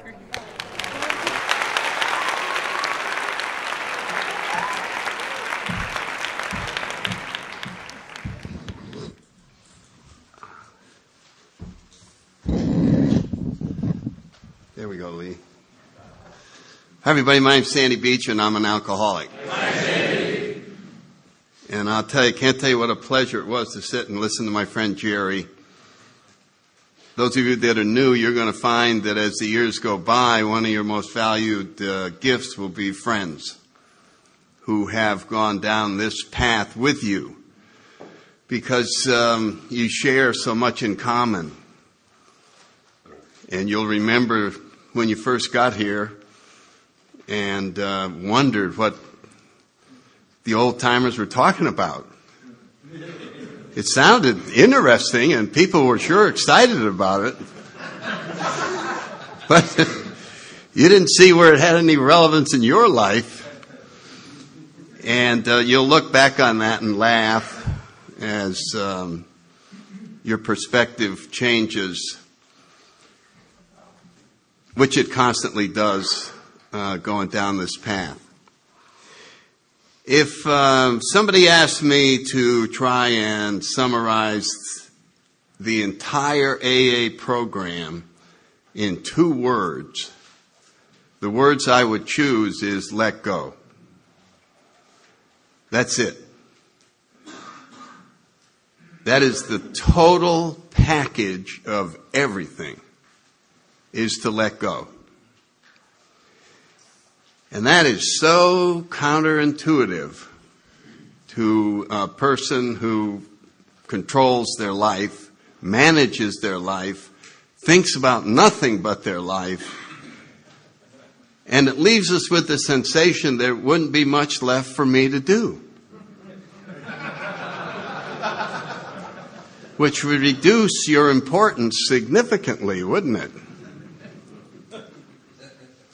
There we go, Lee. Hi, everybody. My name's Sandy Beach, and I'm an alcoholic. Hi, Sandy. And I'll tell you, can't tell you what a pleasure it was to sit and listen to my friend Jerry. Those of you that are new, you're going to find that as the years go by, one of your most valued gifts will be friends who have gone down this path with you, because you share so much in common. And you'll remember when you first got here and wondered what the old-timers were talking about. It sounded interesting, and people were sure excited about it. But you didn't see where it had any relevance in your life. And you'll look back on that and laugh as your perspective changes, which it constantly does going down this path. If somebody asked me to try and summarize the entire AA program in 2 words, the words I would choose is let go. That's it. That is the total package of everything, is to let go. And that is so counterintuitive to a person who controls their life, manages their life, thinks about nothing but their life. And it leaves us with the sensation there wouldn't be much left for me to do. Which would reduce your importance significantly, wouldn't it?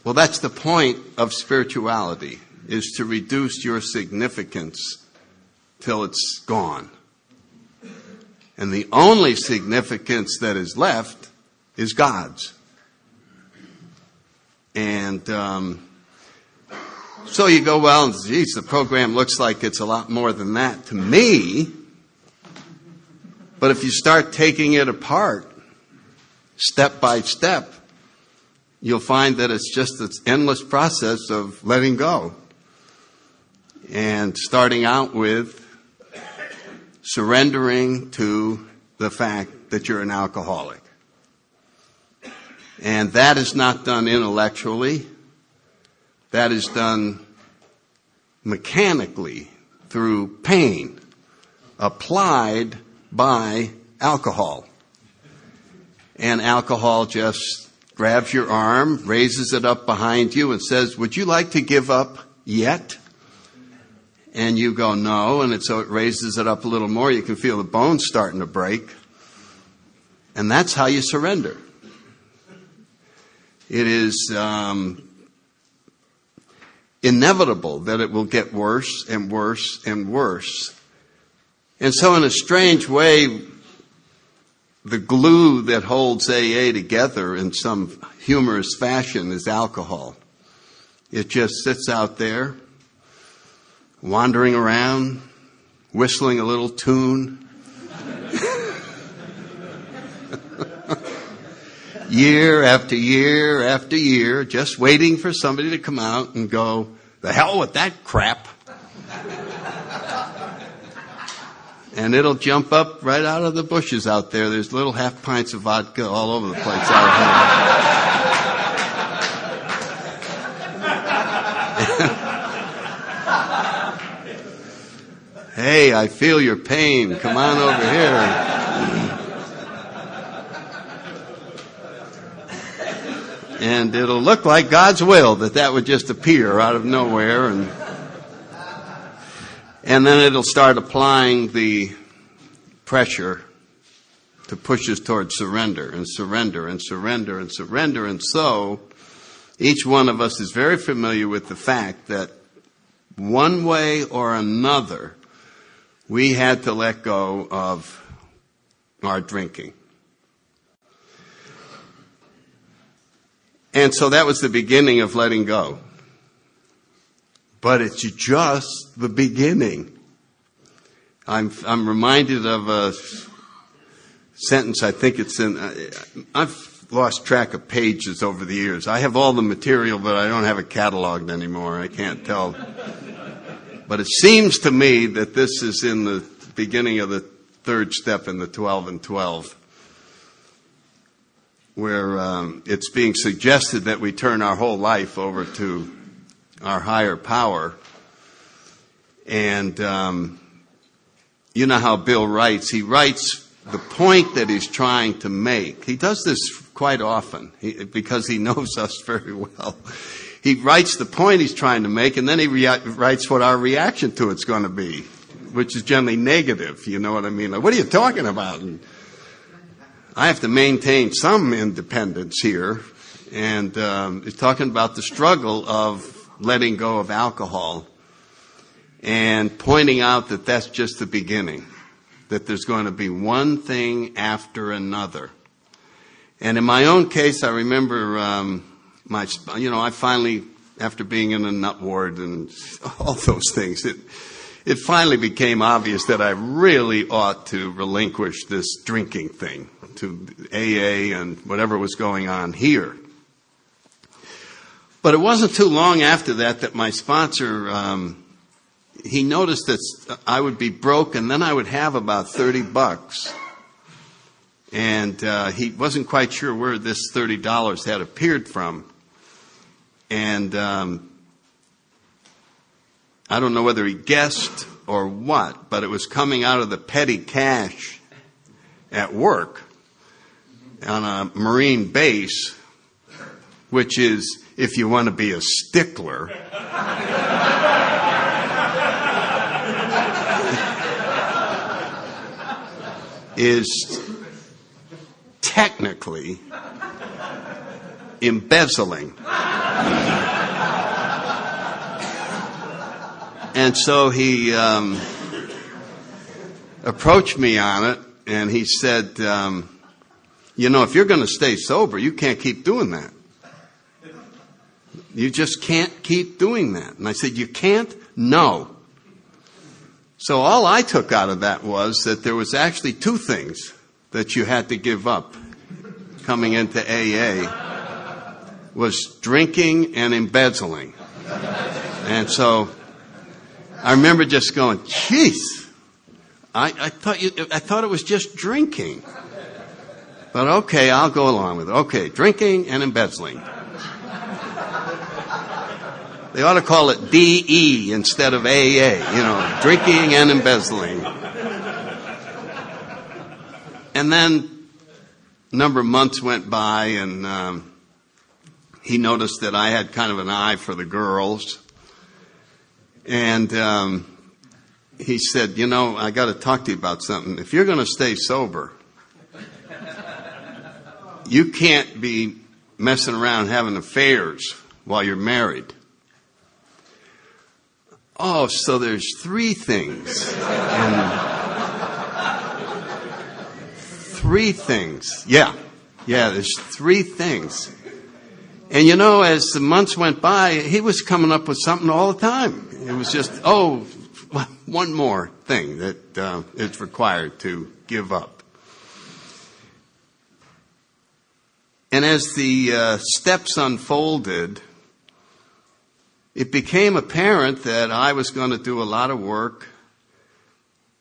Well, that's the point of spirituality, is to reduce your significance till it's gone. And the only significance that is left is God's. And so you go, well, geez, the program looks like it's a lot more than that to me. But if you start taking it apart, step by step, you'll find that it's just this endless process of letting go. And starting out with surrendering to the fact that you're an alcoholic. And that is not done intellectually. That is done mechanically through pain applied by alcohol. And alcohol just grabs your arm, raises it up behind you and says, would you like to give up yet? And you go, no. And so it raises it up a little more. You can feel the bones starting to break. And that's how you surrender. It is inevitable that it will get worse and worse and worse. And so in a strange way, the glue that holds AA together in some humorous fashion is alcohol. It just sits out there, wandering around, whistling a little tune. Year after year after year, just waiting for somebody to come out and go, the hell with that crap. And it'll jump up right out of the bushes out there. There's little half pints of vodka all over the place out here. Hey, I feel your pain. Come on over here. And it'll look like God's will that would just appear out of nowhere, and then it'll start applying the pressure to push us towards surrender and surrender and surrender and surrender. And so each one of us is very familiar with the fact that one way or another we had to let go of our drinking. And so that was the beginning of letting go. But it's just the beginning. I'm reminded of a sentence, I think it's in, I've lost track of pages over the years. I have all the material, but I don't have it cataloged anymore. I can't tell. But it seems to me that this is in the beginning of the third step in the 12 and 12, where it's being suggested that we turn our whole life over to our higher power. And you know how Bill writes. He writes the point that he's trying to make. He does this quite often because he knows us very well. He writes the point he's trying to make, and then he writes what our reaction to it's going to be, which is generally negative. You know what I mean? Like, what are you talking about? And I have to maintain some independence here. And he's talking about the struggle of letting go of alcohol and pointing out that that's just the beginning, that there's going to be one thing after another. And in my own case, I remember I finally, after being in a nut ward and all those things, it finally became obvious that I really ought to relinquish this drinking thing to AA and whatever was going on here. But it wasn't too long after that my sponsor, he noticed that I would be broke and then I would have about $30. And he wasn't quite sure where this $30 had appeared from. And I don't know whether he guessed or what, but it was coming out of the petty cash at work on a Marine base, which is, if you want to be a stickler, is technically embezzling. And so he approached me on it, and he said, if you're going to stay sober, you can't keep doing that. You just can't keep doing that. And I said, you can't? No. So all I took out of that was that there was actually two things that you had to give up coming into AA, was drinking and embezzling. And so I remember just going, geez, I thought it was just drinking. But okay, I'll go along with it. Okay, drinking and embezzling. They ought to call it DE instead of AA, drinking and embezzling. And then a number of months went by, and he noticed that I had kind of an eye for the girls. And he said, I got to talk to you about something. If you're going to stay sober, you can't be messing around having affairs while you're married. Oh, so there's three things. Three things. Yeah, there's three things. And as the months went by, he was coming up with something all the time. It was just, one more thing that it's required to give up. And as the steps unfolded, it became apparent that I was going to do a lot of work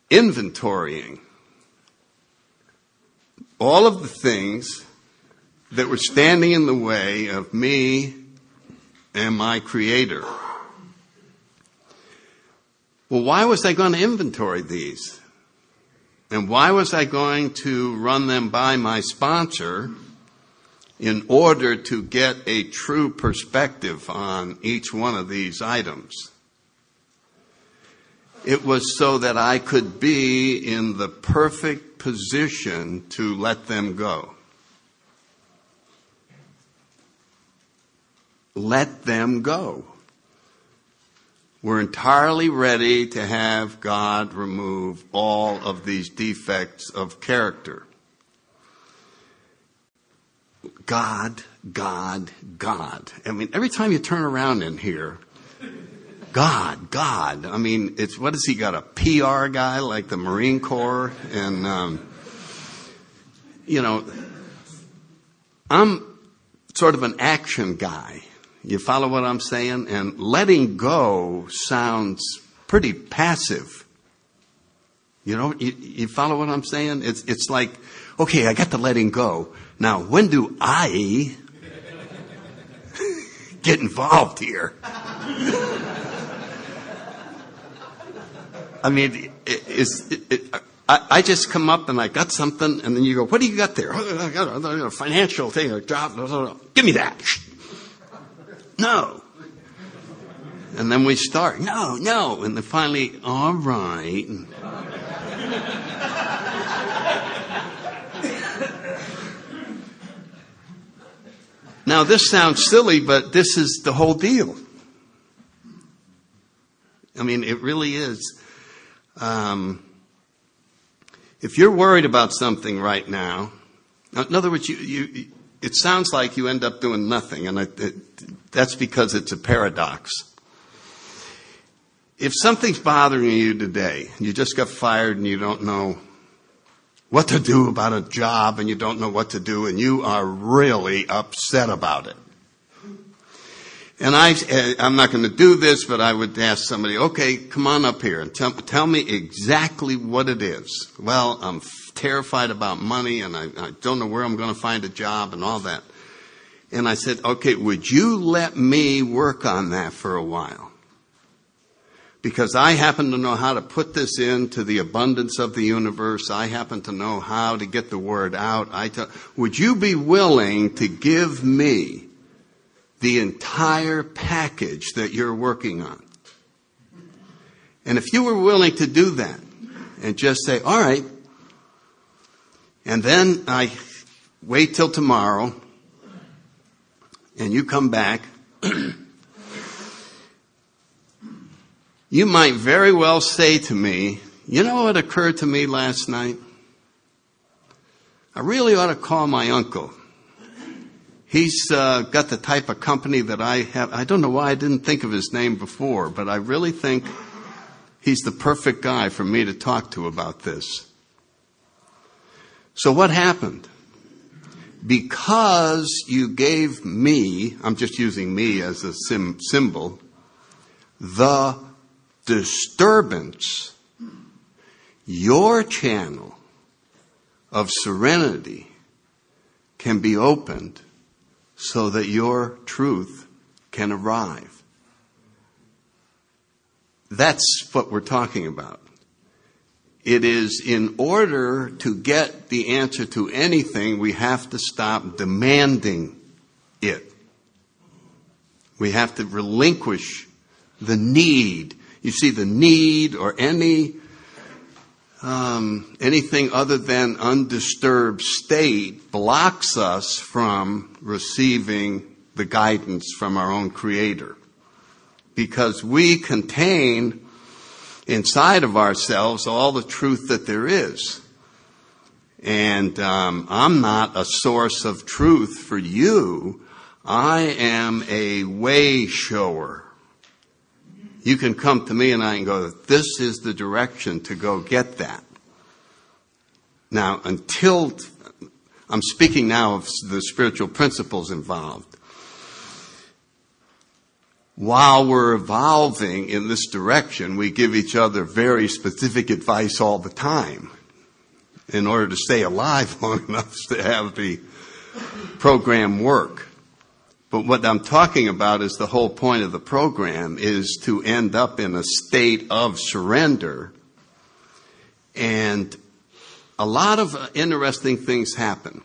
inventorying all of the things that were standing in the way of me and my Creator. Well, why was I going to inventory these? And why was I going to run them by my sponsor in order to get a true perspective on each one of these items? It was so that I could be in the perfect position to let them go. Let them go. We're entirely ready to have God remove all of these defects of character. God God, God. I mean, every time you turn around in here, God, God. I mean, what has he got, a PR guy like the Marine Corps? And, I'm sort of an action guy. You follow what I'm saying? And letting go sounds pretty passive. You follow what I'm saying? It's like, okay, I got the letting go. Now, when do I get involved here? I mean, I just come up and I got something, and then you go, what do you got there? I got a financial thing, a job. Give me that. No. And then we start, no. And then finally, all right. Now, this sounds silly, but this is the whole deal. I mean, it really is. If you're worried about something right now, in other words, it sounds like you end up doing nothing, and that's because it's a paradox. If something's bothering you today, you just got fired and you don't know what to do about a job and you don't know what to do and you are really upset about it. And I'm not going to do this, but I would ask somebody, okay, come on up here and tell me exactly what it is. Well, I'm terrified about money and I don't know where I'm going to find a job and all that. And I said, okay, would you let me work on that for a while? Because I happen to know how to put this into the abundance of the universe. I happen to know how to get the word out. Would you be willing to give me the entire package that you're working on? And if you were willing to do that and just say, all right, and then I wait till tomorrow and you come back, you might very well say to me, you know what occurred to me last night? I really ought to call my uncle. He's got the type of company that I have. I don't know why I didn't think of his name before, but I really think he's the perfect guy for me to talk to about this. So what happened? Because you gave me, I'm just using me as a symbol, the disturbance, your channel of serenity can be opened so that your truth can arrive. That's what we're talking about. It is in order to get the answer to anything, we have to stop demanding it. We have to relinquish the need. You see, the need or anything other than undisturbed state blocks us from receiving the guidance from our own Creator. Because we contain inside of ourselves all the truth that there is. And I'm not a source of truth for you. I am a way shower. You can come to me and I can go, this is the direction to go get that. Now, I'm speaking now of the spiritual principles involved. While we're evolving in this direction, we give each other very specific advice all the time in order to stay alive long enough to have the program work. But what I'm talking about is the whole point of the program is to end up in a state of surrender. And a lot of interesting things happen.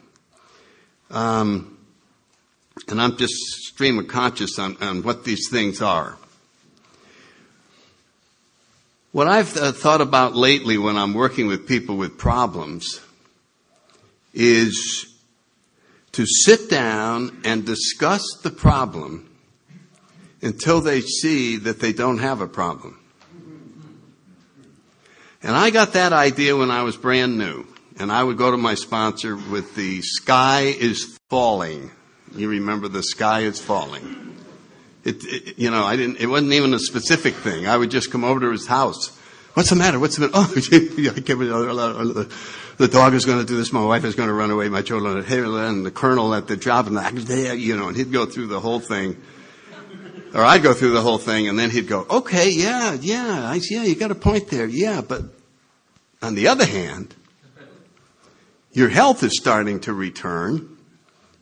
And I'm just stream of conscious on what these things are. What I've thought about lately when I'm working with people with problems is to sit down and discuss the problem until they see that they don't have a problem. And I got that idea when I was brand new. And I would go to my sponsor with the sky is falling You remember the sky is falling. It wasn't even a specific thing. I would just come over to his house. What's the matter? What's the matter? Oh, the dog is going to do this. My wife is going to run away. My children, and the colonel at the job, and he'd go through the whole thing. Or I'd go through the whole thing, and then he'd go, okay, yeah, you got a point there. Yeah, but on the other hand, your health is starting to return.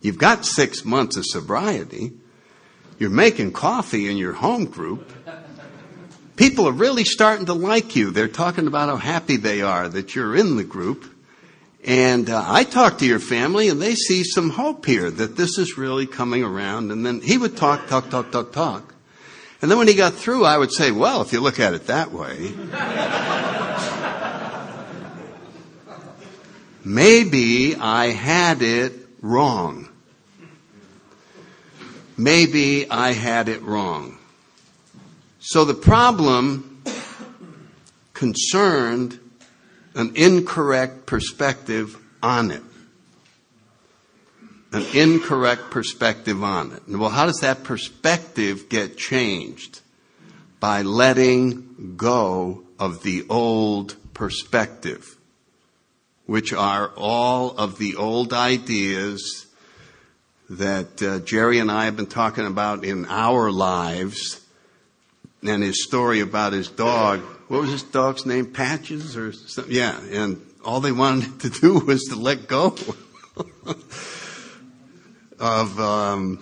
You've got 6 months of sobriety. You're making coffee in your home group. People are really starting to like you. They're talking about how happy they are that you're in the group. And I talk to your family, and they see some hope here that this is really coming around. And then he would talk. And then when he got through, I would say, well, if you look at it that way, maybe I had it wrong. Maybe I had it wrong. So the problem concerned an incorrect perspective on it. An incorrect perspective on it. Well, how does that perspective get changed? By letting go of the old perspective, which are all of the old ideas that Jerry and I have been talking about in our lives, and his story about his dog. What was his dog's name? Patches or something? Yeah, and all they wanted to do was to let go of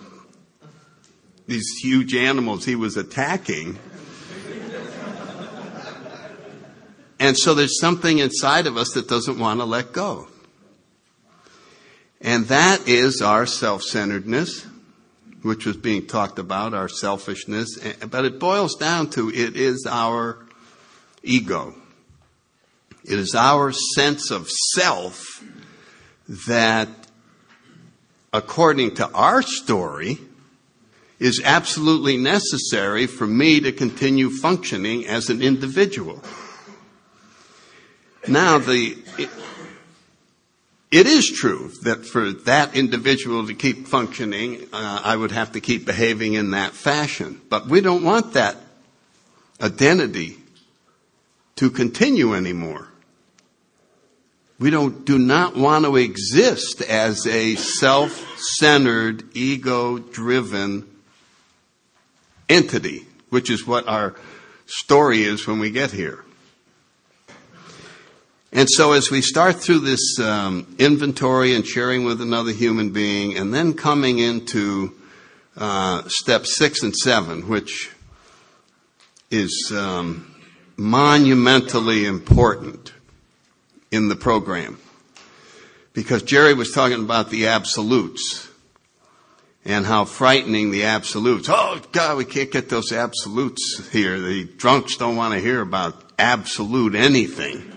these huge animals he was attacking. And so there's something inside of us that doesn't want to let go. And that is our self-centeredness, which was being talked about, our selfishness. But it boils down to, it is our ego. It is our sense of self that, according to our story, is absolutely necessary for me to continue functioning as an individual. Now, it is true that for that individual to keep functioning, I would have to keep behaving in that fashion. But we don't want that identity to continue anymore. We do not want to exist as a self-centered, ego-driven entity, which is what our story is when we get here. And so as we start through this inventory and sharing with another human being, and then coming into steps 6 and 7, which is monumentally important in the program. Because Jerry was talking about the absolutes and how frightening the absolutes. Oh, God, we can't get those absolutes here. The drunks don't want to hear about absolute anything.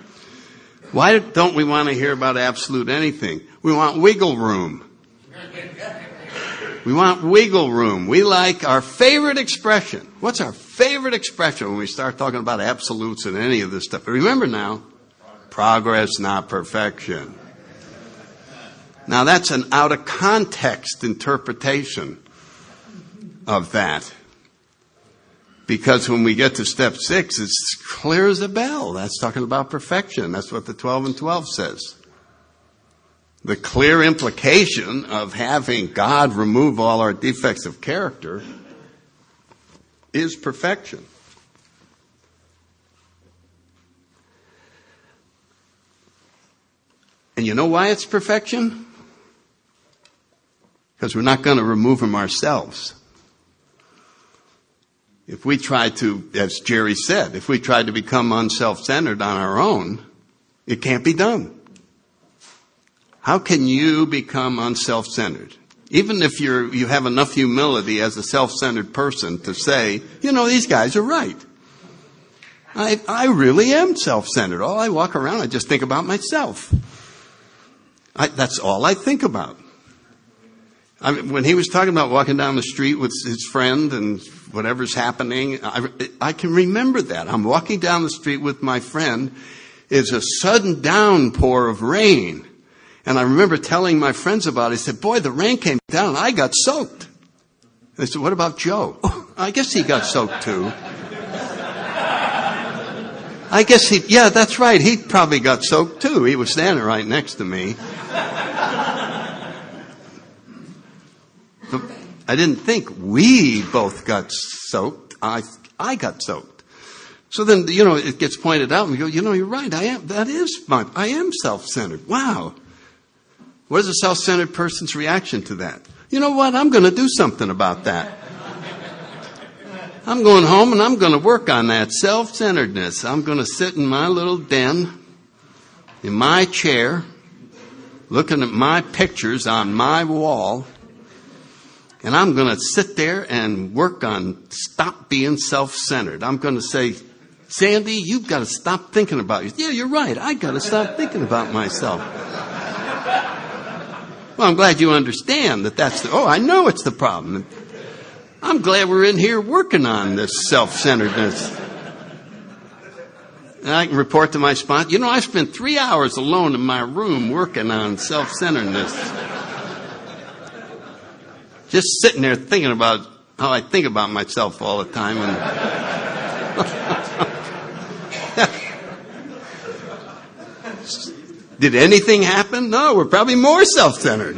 Why don't we want to hear about absolute anything? We want wiggle room. We want wiggle room. We like our favorite expression. What's our favorite expression when we start talking about absolutes and any of this stuff? But remember now, progress, not perfection. Now that's an out of context interpretation of that. Because when we get to step 6, it's clear as a bell. That's talking about perfection. That's what the 12 and 12 says. The clear implication of having God remove all our defects of character is perfection. And you know why it's perfection? Because we're not going to remove them ourselves. If we try to, as Jerry said, if we try to become unself-centered on our own, it can't be done. How can you become unself-centered? Even if you have enough humility as a self-centered person to say, these guys are right. I really am self-centered. All I walk around, I just think about myself. That's all I think about. When he was talking about walking down the street with his friend and whatever's happening, I can remember that. I'm walking down the street with my friend. It's a sudden downpour of rain. And I remember telling my friends about it. I said, boy, the rain came down and I got soaked. They said, what about Joe? Oh, I guess he got soaked too. I guess yeah, that's right. He probably got soaked too. He was standing right next to me. But I didn't think we both got soaked. I got soaked. So then, it gets pointed out and we go, you're right. I am self-centered. Wow. What is a self-centered person's reaction to that? You know what? I'm going to do something about that. I'm going home and I'm going to work on that self-centeredness. I'm going to sit in my little den, in my chair, looking at my pictures on my wall, and I'm going to sit there and work on stop being self-centered. I'm going to say, Sandy, you've got to stop thinking about you. Yeah, you're right. I got to stop thinking about myself. Well, I'm glad you understand that I know it's the problem. I'm glad we're in here working on this self-centeredness. And I can report to my sponsor, I spent 3 hours alone in my room working on self-centeredness. Just sitting there thinking about how I think about myself all the time. Did anything happen? No, we're probably more self-centered.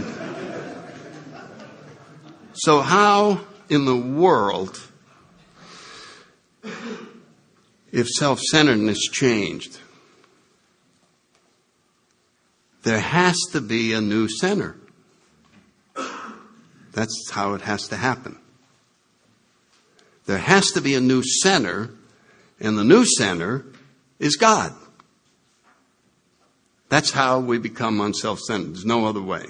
So how in the world, if self-centeredness changed, there has to be a new center. That's how it has to happen. There has to be a new center, and the new center is God. That's how we become unself-centered. There's no other way.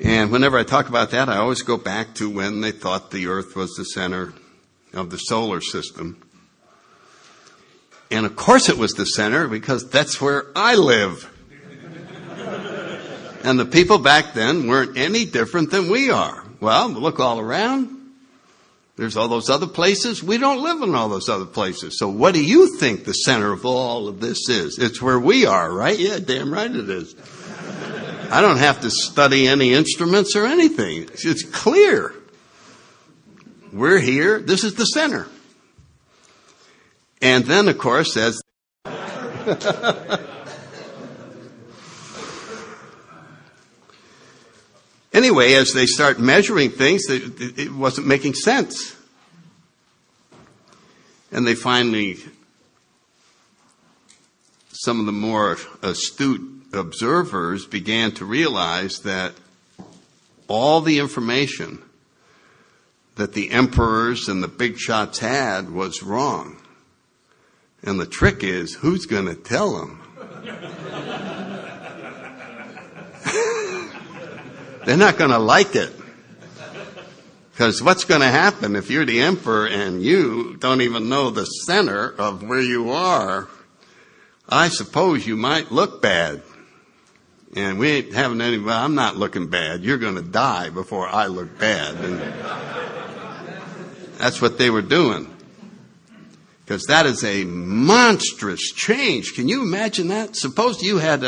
And whenever I talk about that, I always go back to when they thought the earth was the center of the solar system. And of course it was the center because that's where I live. And the people back then weren't any different than we are. Well, look all around. There's all those other places. We don't live in all those other places. So what do you think the center of all of this is? It's where we are, right? Yeah, damn right it is. I don't have to study any instruments or anything. It's clear. We're here. This is the center. And then, of course, as anyway, as they start measuring things, it wasn't making sense. And they finally, some of the more astute observers began to realize that all the information that the emperors and the big shots had was wrong. And the trick is, who's going to tell them? They're not going to like it. Because what's going to happen if you're the emperor and you don't even know the center of where you are? I suppose you might look bad. And we ain't having any, well, I'm not looking bad. You're going to die before I look bad. And that's what they were doing. Because that is a monstrous change. Can you imagine that? Suppose you had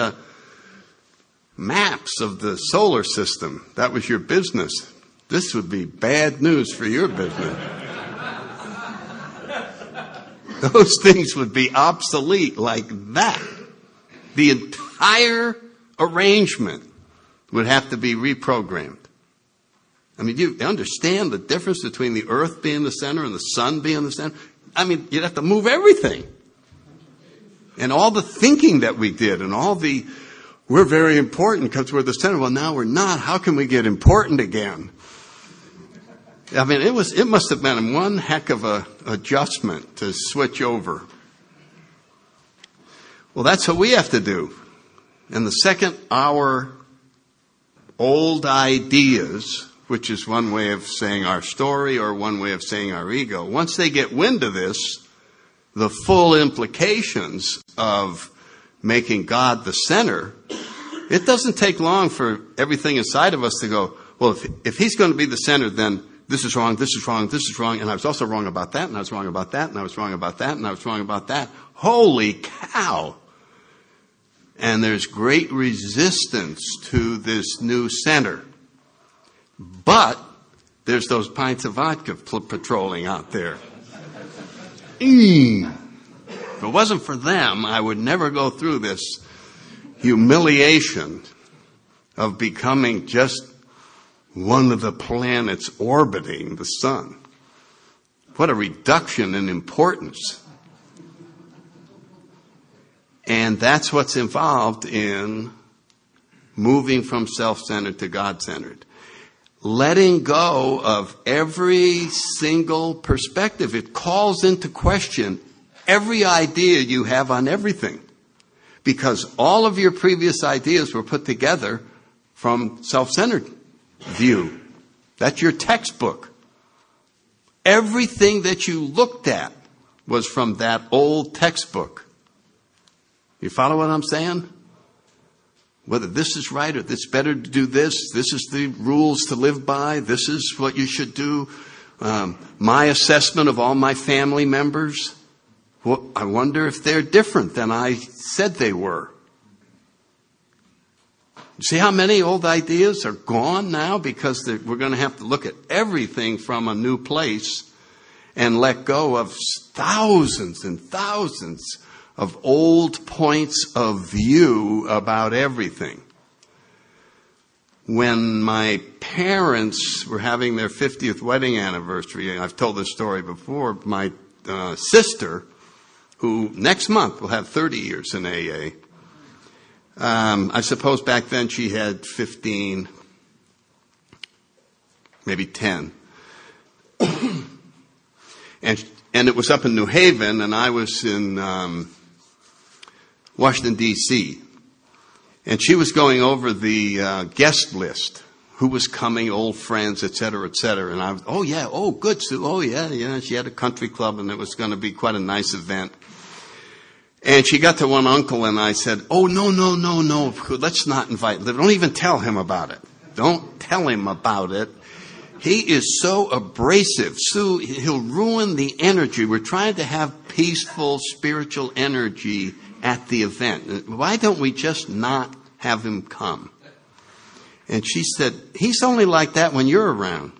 maps of the solar system. That was your business. This would be bad news for your business. Those things would be obsolete like that. The entire arrangement would have to be reprogrammed. I mean, you understand the difference between the earth being the center and the sun being the center? I mean, you'd have to move everything. And all the thinking that we did and all the, we're very important because we're the center. Well, now we're not. How can we get important again? I mean, it must have been one heck of a adjustment to switch over. Well, that's what we have to do. And the second our old ideas, which is one way of saying our story or one way of saying our ego, once they get wind of this, the full implications of making God the center, it doesn't take long for everything inside of us to go, well, if he's going to be the center, then this is wrong, this is wrong, this is wrong, and I was also wrong about that, and I was wrong about that, and I was wrong about that, and I was wrong about that. Holy cow! And there's great resistance to this new center. But there's those pints of vodka patrolling out there. If it wasn't for them, I would never go through this humiliation of becoming just one of the planets orbiting the sun. What a reduction in importance. And that's what's involved in moving from self-centered to God-centered. Letting go of every single perspective. It calls into question every idea you have on everything. Because all of your previous ideas were put together from self-centered view. That's your textbook. Everything that you looked at was from that old textbook. You follow what I'm saying? Whether this is right or it's better to do this. This is the rules to live by. This is what you should do. My assessment of all my family members. Well, I wonder if they're different than I said they were. See how many old ideas are gone now because we're going to have to look at everything from a new place and let go of thousands and thousands of old points of view about everything. When my parents were having their 50th wedding anniversary, I've told this story before, my sister, who next month will have 30 years in AA, I suppose back then she had 15, maybe 10. And it was up in New Haven, and I was in Washington, D.C. And she was going over the guest list, who was coming, old friends, et cetera, et cetera. And I was, oh, yeah, oh, good, Sue, oh, yeah. She had a country club, and it was going to be quite a nice event. And she got to one uncle, and I said, oh, no, let's not invite, don't even tell him about it. Don't tell him about it. He is so abrasive. Sue, he'll ruin the energy. We're trying to have peaceful, spiritual energy at the event. Why don't we just not have him come? And she said, he's only like that when you're around.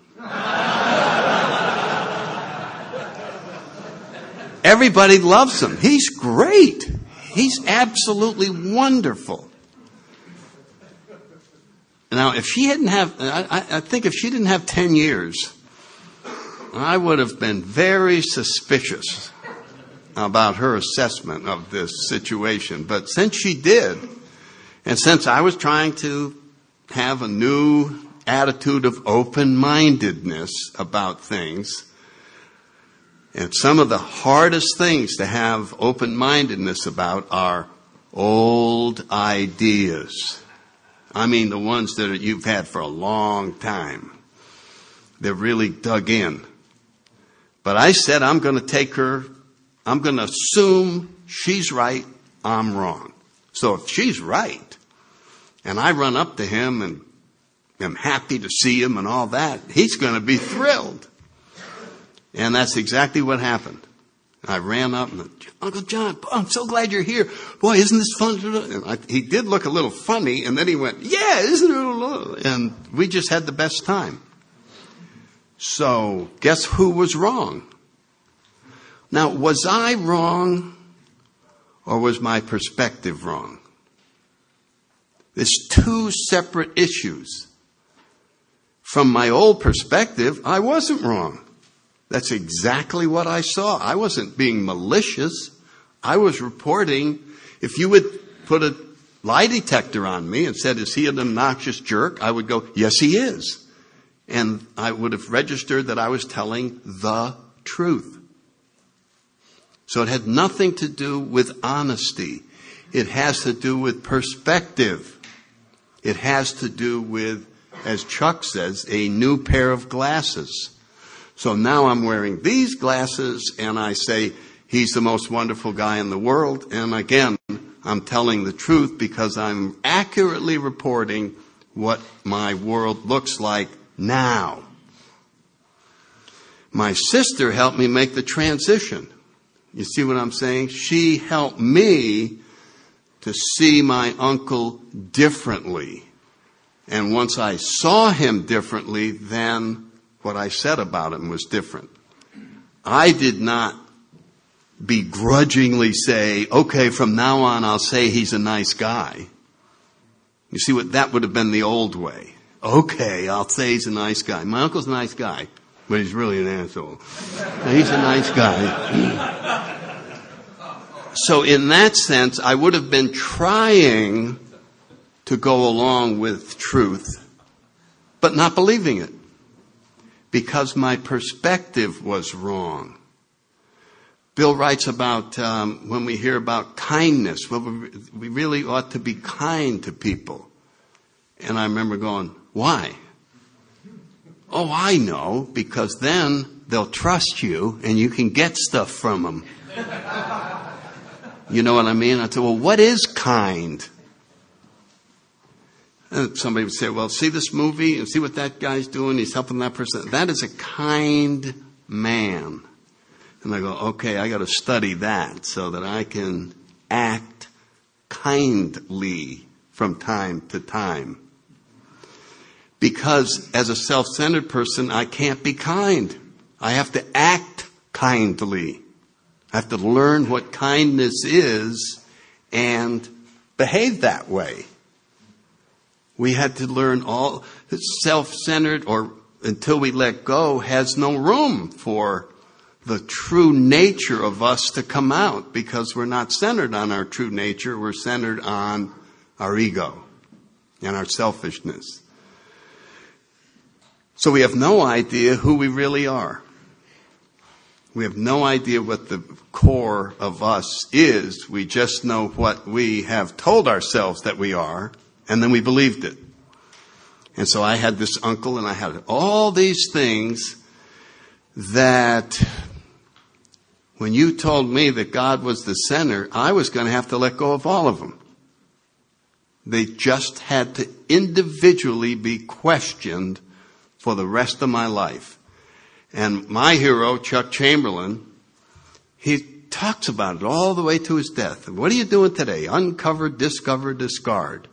Everybody loves him. He's great. He's absolutely wonderful. Now, if she hadn't have, I think if she didn't have 10 years, I would have been very suspicious about her assessment of this situation. But since she did, and since I was trying to have a new attitude of open-mindedness about things, and some of the hardest things to have open-mindedness about are old ideas. I mean the ones that you've had for a long time. They're really dug in. But I said I'm going to assume she's right, I'm wrong. So if she's right, and I run up to him and am happy to see him and all that, he's going to be thrilled. And that's exactly what happened. I ran up and, Uncle John, I'm so glad you're here. Boy, isn't this fun? And he did look a little funny, and then he went, yeah, isn't it? And we just had the best time. So, guess who was wrong? Now, was I wrong, or was my perspective wrong? There's two separate issues. From my old perspective, I wasn't wrong. That's exactly what I saw. I wasn't being malicious. I was reporting. If you would put a lie detector on me and said, is he an obnoxious jerk? I would go, yes, he is. And I would have registered that I was telling the truth. So it had nothing to do with honesty. It has to do with perspective. It has to do with, as Chuck says, a new pair of glasses. So now I'm wearing these glasses, and I say, he's the most wonderful guy in the world. And again, I'm telling the truth because I'm accurately reporting what my world looks like now. My sister helped me make the transition. You see what I'm saying? She helped me to see my uncle differently. And once I saw him differently, then what I said about him was different. I did not begrudgingly say, okay, from now on I'll say he's a nice guy. You see, what that would have been the old way. Okay, I'll say he's a nice guy. My uncle's a nice guy, but he's really an asshole. He's a nice guy. So in that sense, I would have been trying to go along with truth, but not believing it, because my perspective was wrong. Bill writes about when we hear about kindness, well, we really ought to be kind to people. And I remember going, why? Oh, I know, because then they'll trust you and you can get stuff from them. You know what I mean? I said, well, what is kind? And somebody would say, well, see this movie and see what that guy's doing. He's helping that person. That is a kind man. And I go, okay, I got to study that so that I can act kindly from time to time. Because as a self-centered person, I can't be kind. I have to act kindly. I have to learn what kindness is and behave that way. We had to learn all self-centered, or until we let go, has no room for the true nature of us to come out, because we're not centered on our true nature. We're centered on our ego and our selfishness. So we have no idea who we really are. We have no idea what the core of us is. We just know what we have told ourselves that we are, and then we believed it. And so I had this uncle, and I had all these things that when you told me that God was the center, I was going to have to let go of all of them. They just had to individually be questioned for the rest of my life. And my hero, Chuck Chamberlain, he talks about it all the way to his death. What are you doing today? Uncover, discover, discard.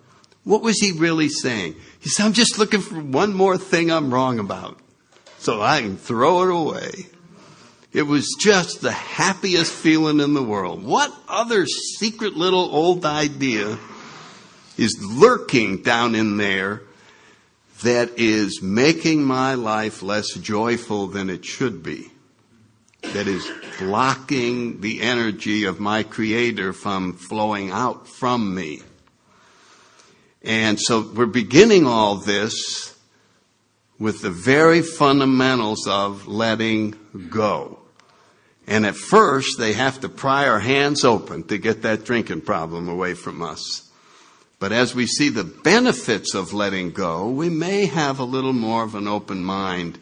What was he really saying? He said, I'm just looking for one more thing I'm wrong about, so I can throw it away. It was just the happiest feeling in the world. What other secret little old idea is lurking down in there that is making my life less joyful than it should be? That is blocking the energy of my Creator from flowing out from me. And so we're beginning all this with the very fundamentals of letting go. And at first, they have to pry our hands open to get that drinking problem away from us. But as we see the benefits of letting go, we may have a little more of an open mind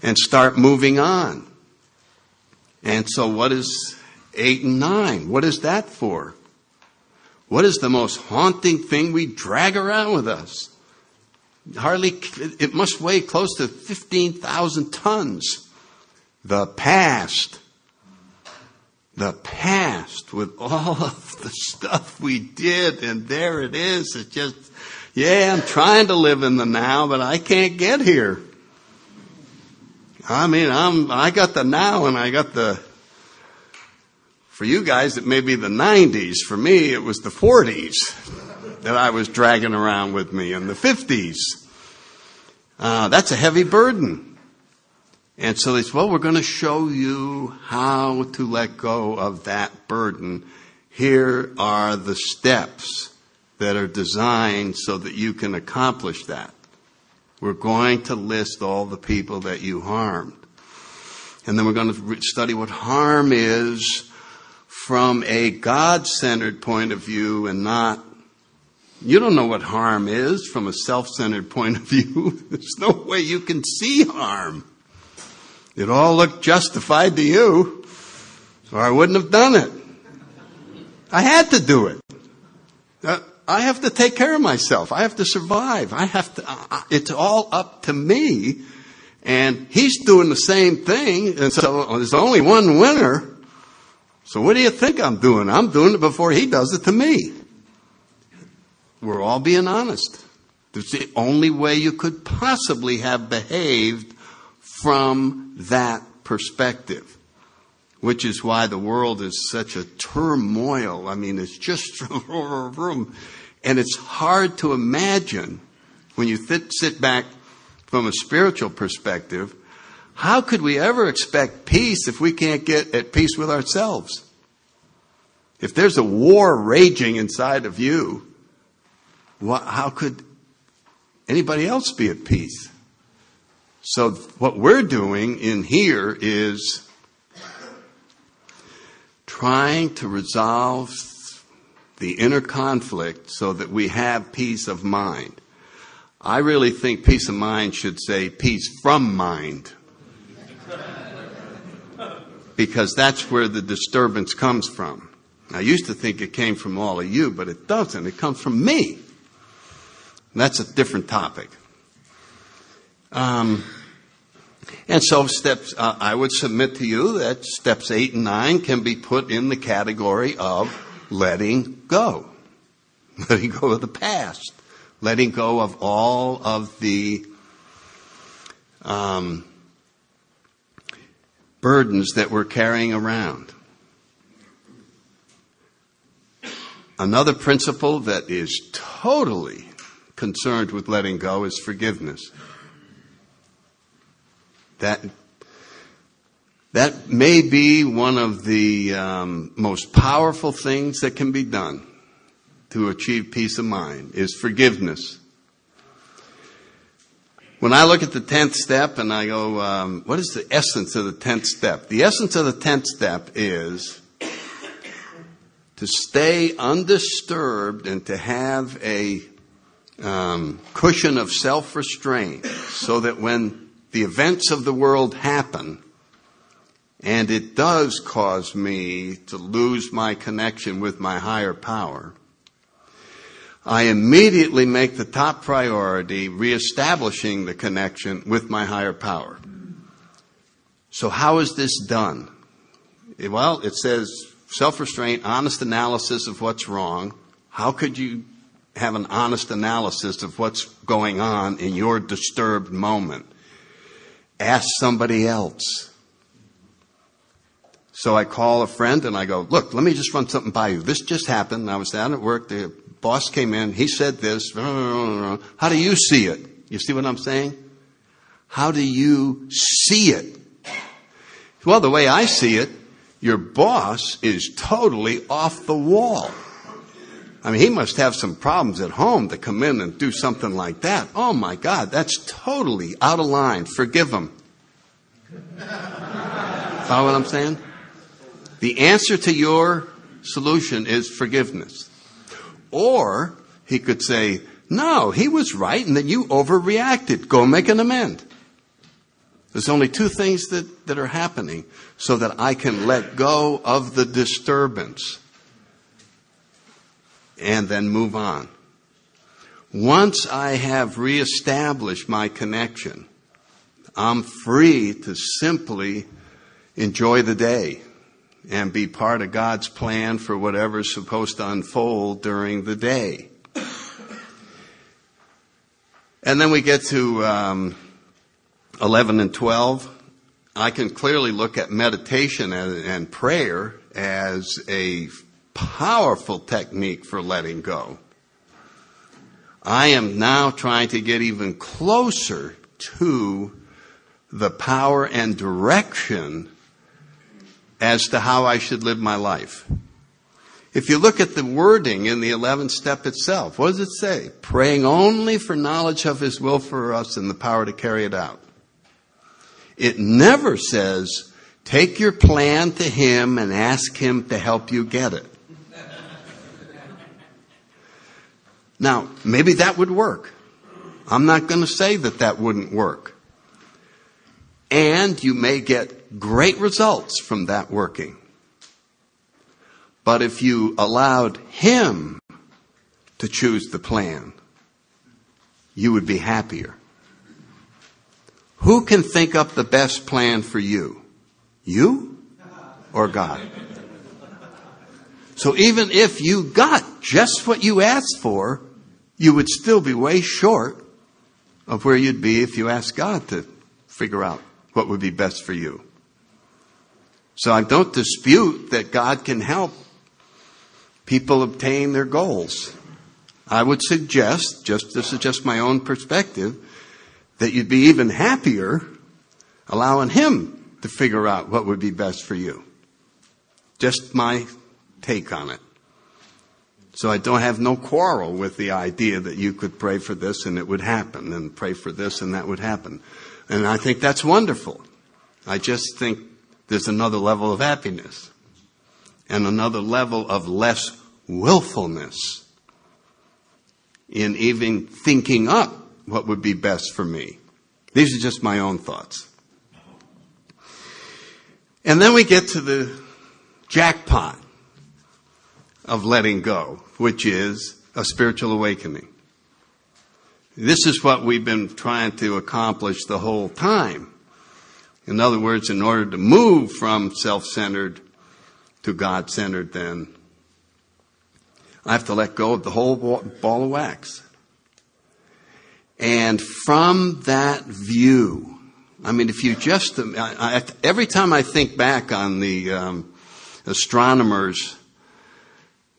and start moving on. And so what is 8 and 9? What is that for? What is the most haunting thing we drag around with us? It must weigh close to 15,000 tons. The past. The past, with all of the stuff we did, and there it is. It's just, yeah, I'm trying to live in the now, but I can't get here. I mean, I got the now, and I got the, for you guys, it may be the 90s. For me, it was the 40s that I was dragging around with me, and the 50s. That's a heavy burden. And so they said, well, we're going to show you how to let go of that burden. Here are the steps that are designed so that you can accomplish that. We're going to list all the people that you harmed. And then we're going to study what harm is from a God-centered point of view, and not, you don't know what harm is from a self-centered point of view. There's no way you can see harm. It all looked justified to you, or I wouldn't have done it. I had to do it. I have to take care of myself. I have to survive. It's all up to me. And he's doing the same thing. And so there's only one winner. So what do you think I'm doing? I'm doing it before he does it to me. we're all being honest. It's the only way you could possibly have behaved from that perspective, which is why the world is such a turmoil. I mean, it's just and it's hard to imagine when you sit back from a spiritual perspective, how could we ever expect peace if we can't get at peace with ourselves? If there's a war raging inside of you, how could anybody else be at peace? So what we're doing in here is trying to resolve the inner conflict so that we have peace of mind. I really think peace of mind should say peace from mind, because that's where the disturbance comes from. I used to think it came from all of you, but it doesn't. It comes from me. And that's a different topic. And so I would submit to you that steps 8 and 9 can be put in the category of letting go. Letting go of the past. Letting go of all of the burdens that we're carrying around. Another principle that is totally concerned with letting go is forgiveness. That may be one of the most powerful things that can be done to achieve peace of mind, is forgiveness. When I look at the 10th step and I go, what is the essence of the 10th step? The essence of the 10th step is to stay undisturbed and to have a cushion of self-restraint so that when the events of the world happen, and it does cause me to lose my connection with my higher power, I immediately make the top priority reestablishing the connection with my higher power. So how is this done? Well, it says self-restraint, honest analysis of what's wrong. How could you have an honest analysis of what's going on in your disturbed moment? Ask somebody else. So I call a friend and I go, look, let me just run something by you. This just happened. I was down at work. The boss came in. He said this. How do you see it? You see what I'm saying? How do you see it? Well, the way I see it, your boss is totally off the wall. I mean, he must have some problems at home to come in and do something like that. Oh, my God, that's totally out of line. Forgive him. Follow what I'm saying? The answer to your solution is forgiveness. Or he could say, no, he was right and that you overreacted. Go make an amend. There's only two things that are happening so that I can let go of the disturbance and then move on. Once I have reestablished my connection, I'm free to simply enjoy the day and be part of God's plan for whatever's supposed to unfold during the day. And then we get to 11 and 12. I can clearly look at meditation and prayer as a powerful technique for letting go. I am now trying to get even closer to the power and direction as to how I should live my life. If you look at the wording in the 11th step itself, what does it say? Praying only for knowledge of His will for us and the power to carry it out. It never says, take your plan to Him and ask Him to help you get it. Now, maybe that would work. I'm not going to say that wouldn't work. And you may get great results from that working. But if you allowed Him to choose the plan, you would be happier. Who can think up the best plan for you? You or God? So even if you got just what you asked for, you would still be way short of where you'd be if you asked God to figure out what would be best for you. So I don't dispute that God can help people obtain their goals. I would suggest, this is just my own perspective, that you'd be even happier allowing Him to figure out what would be best for you. Just my take on it. So I don't have no quarrel with the idea that you could pray for this and it would happen, and pray for this and that would happen. And I think that's wonderful. I just think there's another level of happiness and another level of less willfulness in even thinking up what would be best for me. These are just my own thoughts. And then we get to the jackpot of letting go, which is a spiritual awakening. This is what we've been trying to accomplish the whole time. In other words, in order to move from self-centered to God-centered, then I have to let go of the whole ball of wax. And from that view, I mean, if you just, every time I think back on the astronomers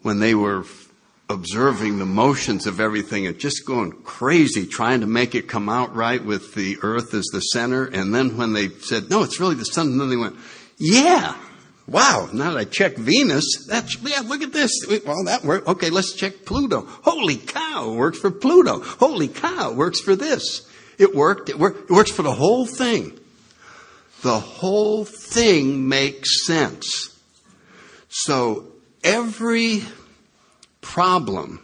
when they were observing the motions of everything and just going crazy trying to make it come out right with the earth as the center, and then when they said, no, it's really the sun, and then they went, yeah, wow, now that I check Venus, look at this. Well, that worked. Okay, let's check Pluto. Holy cow, it works for Pluto. Holy cow, it works for this. It worked. It works for the whole thing. The whole thing makes sense. So every problem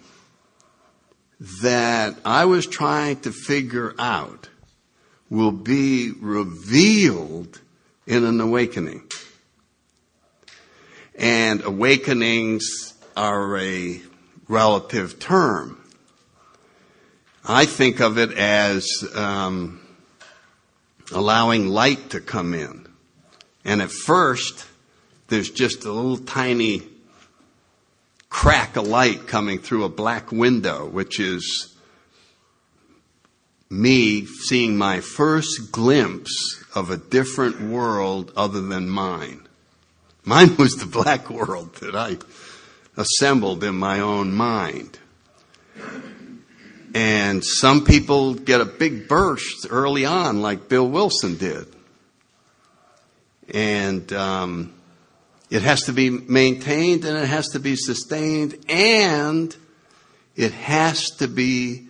that I was trying to figure out will be revealed in an awakening. And awakenings are a relative term. I think of it as allowing light to come in. And at first, there's just a little tiny crack of light coming through a black window, which is me seeing my first glimpse of a different world other than mine. Mine was the black world that I assembled in my own mind. And some people get a big burst early on, like Bill Wilson did. And it has to be maintained, and it has to be sustained, and it has to be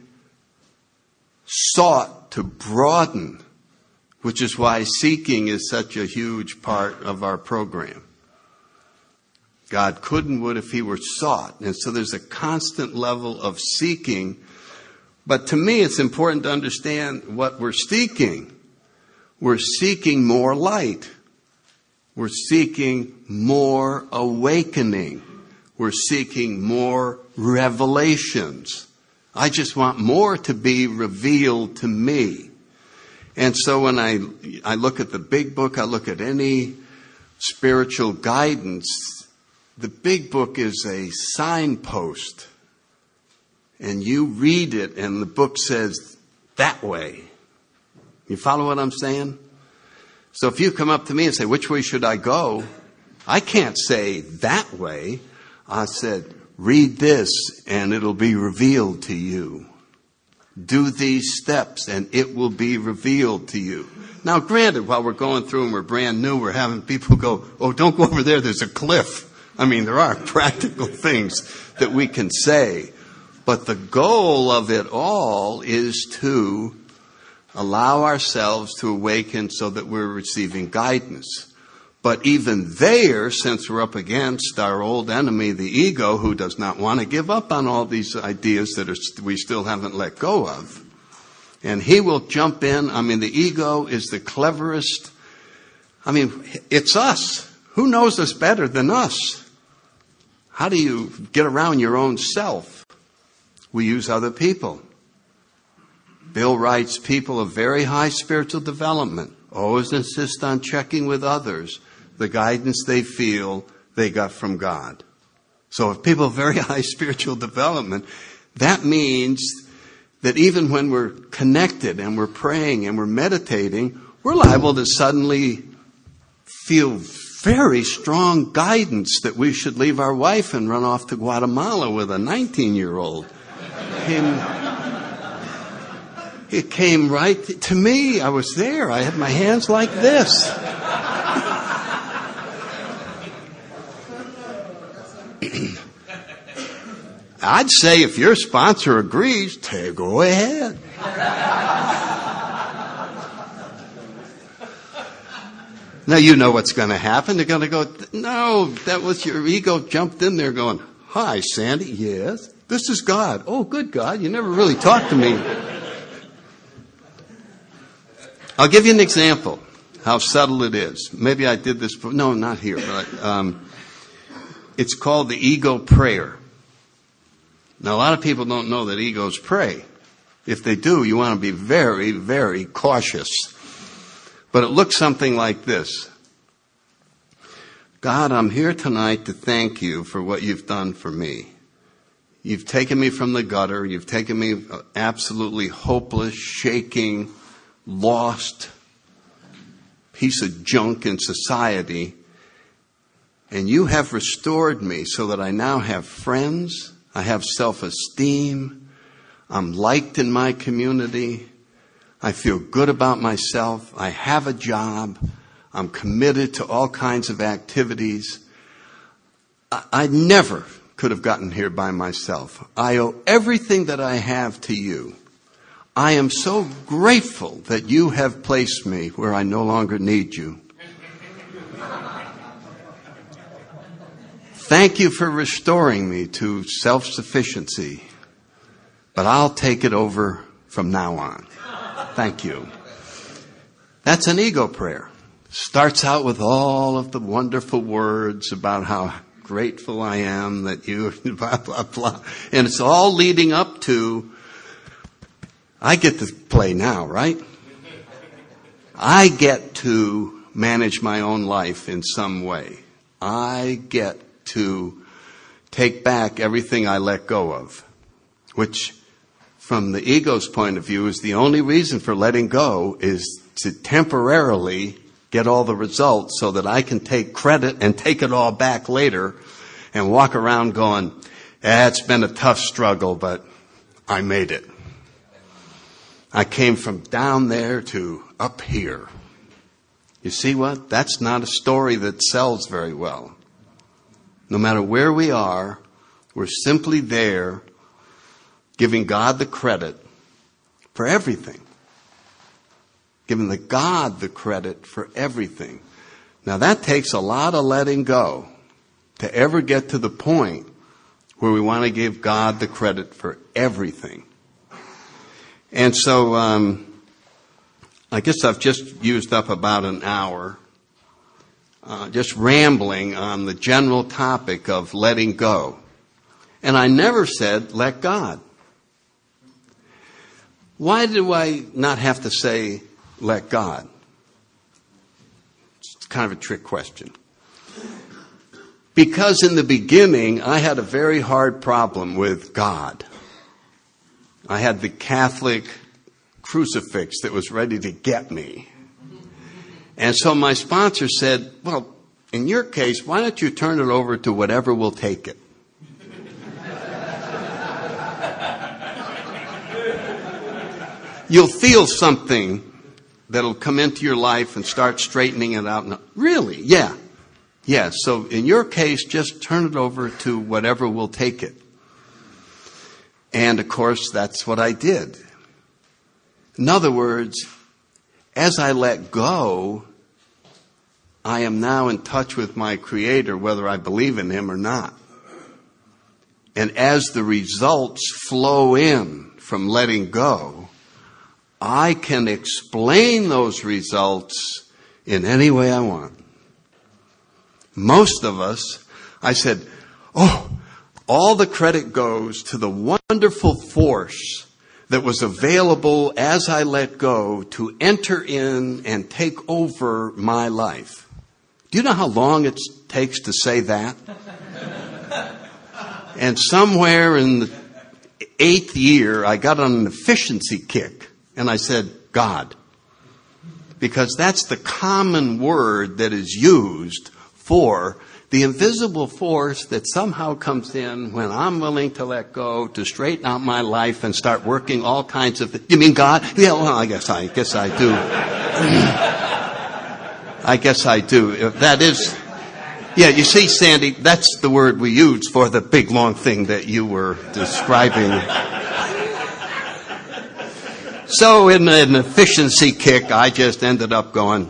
sought to broaden, which is why seeking is such a huge part of our program. God could and would if He were sought. And so there's a constant level of seeking. But to me, it's important to understand what we're seeking. We're seeking more light. We're seeking more awakening. We're seeking more revelations. I just want more to be revealed to me. And so when I look at the big book, I look at any spiritual guidance, the big book is a signpost. And you read it and the book says that way. You follow what I'm saying? So if you come up to me and say, which way should I go? I can't say that way. I said, read this and it'll be revealed to you. Do these steps and it will be revealed to you. Now, granted, while we're going through and we're brand new, we're having people go, oh, don't go over there, there's a cliff. I mean, there are practical things that we can say. But the goal of it all is to allow ourselves to awaken so that we're receiving guidance. But even there, since we're up against our old enemy, the ego, who does not want to give up on all these ideas that we still haven't let go of, and he will jump in. I mean, the ego is the cleverest. I mean, it's us. Who knows us better than us? How do you get around your own self? We use other people. Bill writes, people of very high spiritual development always insist on checking with others the guidance they feel they got from God. So if people of very high spiritual development, That means that even when we're connected and we're praying and we're meditating, we're liable to suddenly feel very strong guidance that we should leave our wife and run off to Guatemala with a 19-year-old. It came right to me. I was there. I had my hands like this. I'd say if your sponsor agrees, go ahead. Now you know what's going to happen. They're going to go, no, that was your ego jumped in there going, hi, Sandy. Yes, this is God. Oh, good God. You never really talked to me. I'll give you an example how subtle it is. Maybe I did this. No, not here. But it's called the ego prayer. Now, a lot of people don't know that egos pray. If they do, you want to be very, very cautious. But it looks something like this. God, I'm here tonight to thank you for what you've done for me. You've taken me from the gutter. You've taken me absolutely hopeless, shaking, lost piece of junk in society. And you have restored me so that I now have friends. I have self-esteem. I'm liked in my community. I feel good about myself. I have a job. I'm committed to all kinds of activities. I never could have gotten here by myself. I owe everything that I have to you. I am so grateful that you have placed me where I no longer need you. Thank you for restoring me to self-sufficiency, but I'll take it over from now on. Thank you. That's an ego prayer. Starts out with all of the wonderful words about how grateful I am that you, blah, blah, blah. And it's all leading up to, I get to play now, right? I get to manage my own life in some way. I get to take back everything I let go of, which from the ego's point of view is the only reason for letting go is to temporarily get all the results so that I can take credit and take it all back later and walk around going, it's been a tough struggle, but I made it. I came from down there to up here. You see what? That's not a story that sells very well. No matter where we are, we're simply there giving God the credit for everything. Giving the God the credit for everything. Now that takes a lot of letting go to ever get to the point where we want to give God the credit for everything. And so I guess I've just used up about an hour just rambling on the general topic of letting go. And I never said, let God. Why do I not have to say, let God? It's kind of a trick question. Because in the beginning, I had a very hard problem with God. I had the Catholic crucifix that was ready to get me. And so my sponsor said, well, in your case, why don't you turn it over to whatever will take it? You'll feel something that'll come into your life and start straightening it out. Really? Yeah. Yeah. So in your case, just turn it over to whatever will take it. And of course, that's what I did. In other words, as I let go, I am now in touch with my Creator, whether I believe in Him or not. And as the results flow in from letting go, I can explain those results in any way I want. Most of us, I said, all the credit goes to the wonderful force that was available as I let go to enter in and take over my life. Do you know how long it takes to say that? And somewhere in the 8th year, I got on an efficiency kick, and I said, God. Because that's the common word that is used for the invisible force that somehow comes in when I'm willing to let go, to straighten out my life and start working all kinds of things. You mean God? Yeah, well, I guess I do. I guess I do. That is, yeah, you see, Sandy, that's the word we use for the big long thing that you were describing. So in an efficiency kick, I just ended up going,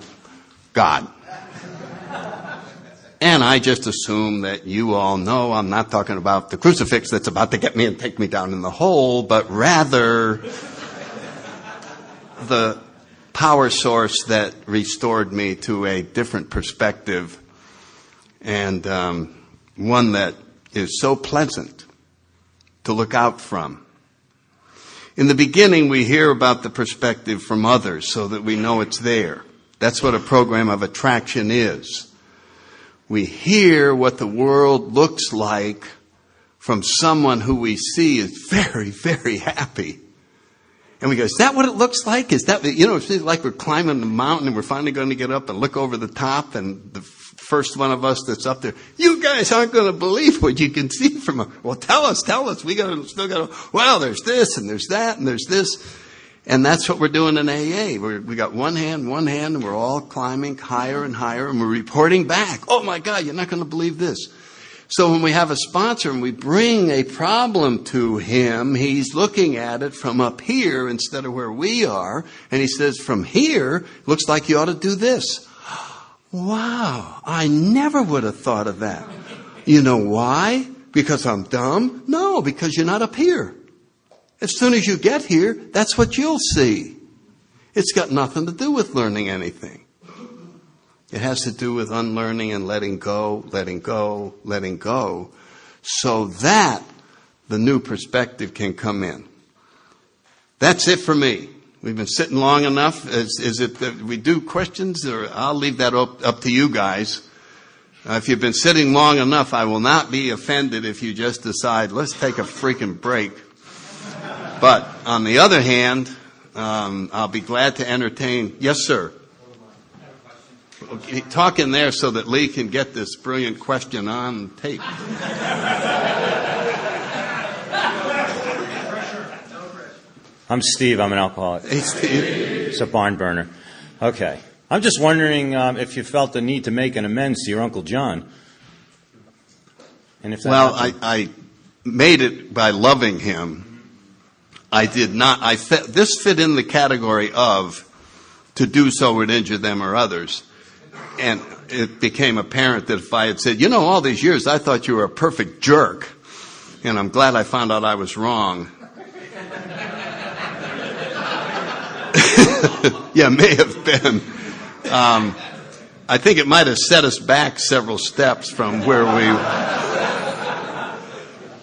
God. And I just assume that you all know I'm not talking about the crucifix that's about to get me and take me down in the hole, but rather the power source that restored me to a different perspective, and one that is so pleasant to look out from. In the beginning, we hear about the perspective from others so that we know it's there. That's what a program of attraction is. We hear what the world looks like from someone who we see is very, very happy. And we go, is that what it looks like? Is that, it's like we're climbing the mountain and we're finally going to get up and look over the top, and the first one of us that's up there, you guys aren't going to believe what you can see from us. Well, tell us. We still got to, well, there's this and there's that and there's this. And that's what we're doing in AA. We got one hand, and we're all climbing higher and higher, and we're reporting back. Oh my God, you're not going to believe this. So when we have a sponsor and we bring a problem to him, he's looking at it from up here instead of where we are. And he says, from here, looks like you ought to do this. Wow, I never would have thought of that. You know why? Because I'm dumb? No, because you're not up here. As soon as you get here, that's what you'll see. It's got nothing to do with learning anything. It has to do with unlearning and letting go, so that the new perspective can come in. That's it for me. We've been sitting long enough. Is it that we do questions, or I'll leave that up to you guys. If you've been sitting long enough, I will not be offended if you just decide, let's take a freaking break. But on the other hand, I'll be glad to entertain. Yes, sir. Okay, talk in there so that Lee can get this brilliant question on tape. I'm Steve. I'm an alcoholic. Hey, Steve. It's a barn burner. Okay. I'm just wondering if you felt the need to make an amends to your Uncle John. And if that I made it by loving him. I did not. This fit in the category of to do so would injure them or others. And it became apparent that if I had said, all these years I thought you were a perfect jerk, and I'm glad I found out I was wrong. Yeah, may have been. I think it might have set us back several steps from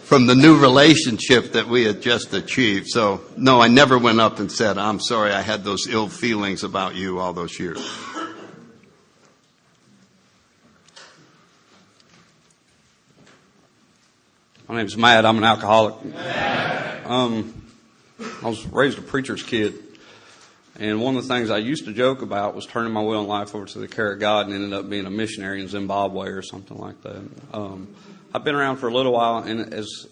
from the new relationship that we had just achieved. So, no, I never went up and said, I'm sorry I had those ill feelings about you all those years. My name's Matt. I'm an alcoholic. I was raised a preacher's kid. And one of the things I used to joke about was turning my will and life over to the care of God, and ended up being a missionary in Zimbabwe or something like that. I've been around for a little while, and as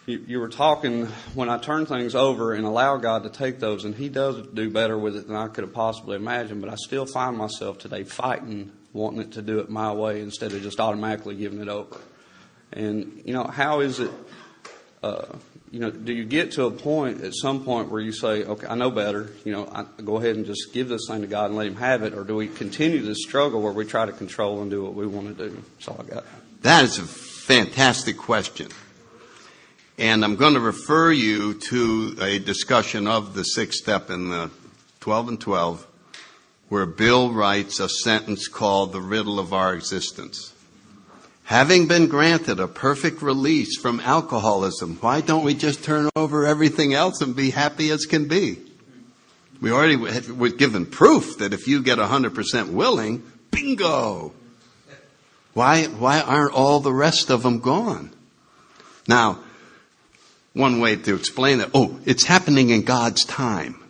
you were talking, when I turn things over and allow God to take those, and He does do better with it than I could have possibly imagined, but I still find myself today fighting, wanting it to do it my way instead of just automatically giving it over. And, how is it, do you get to a point, at some point, where you say, okay, I know better, I go ahead and just give this thing to God and let Him have it, or do we continue this struggle where we try to control and do what we want to do? That's all I got. That is a fantastic question. And I'm going to refer you to a discussion of the sixth step in the 12 and 12, where Bill writes a sentence called the riddle of our existence. Having been granted a perfect release from alcoholism, why don't we just turn over everything else and be happy as can be? We already were given proof that if you get 100% willing, bingo! Why aren't all the rest of them gone? Now, one way to explain it. Oh, it's happening in God's time.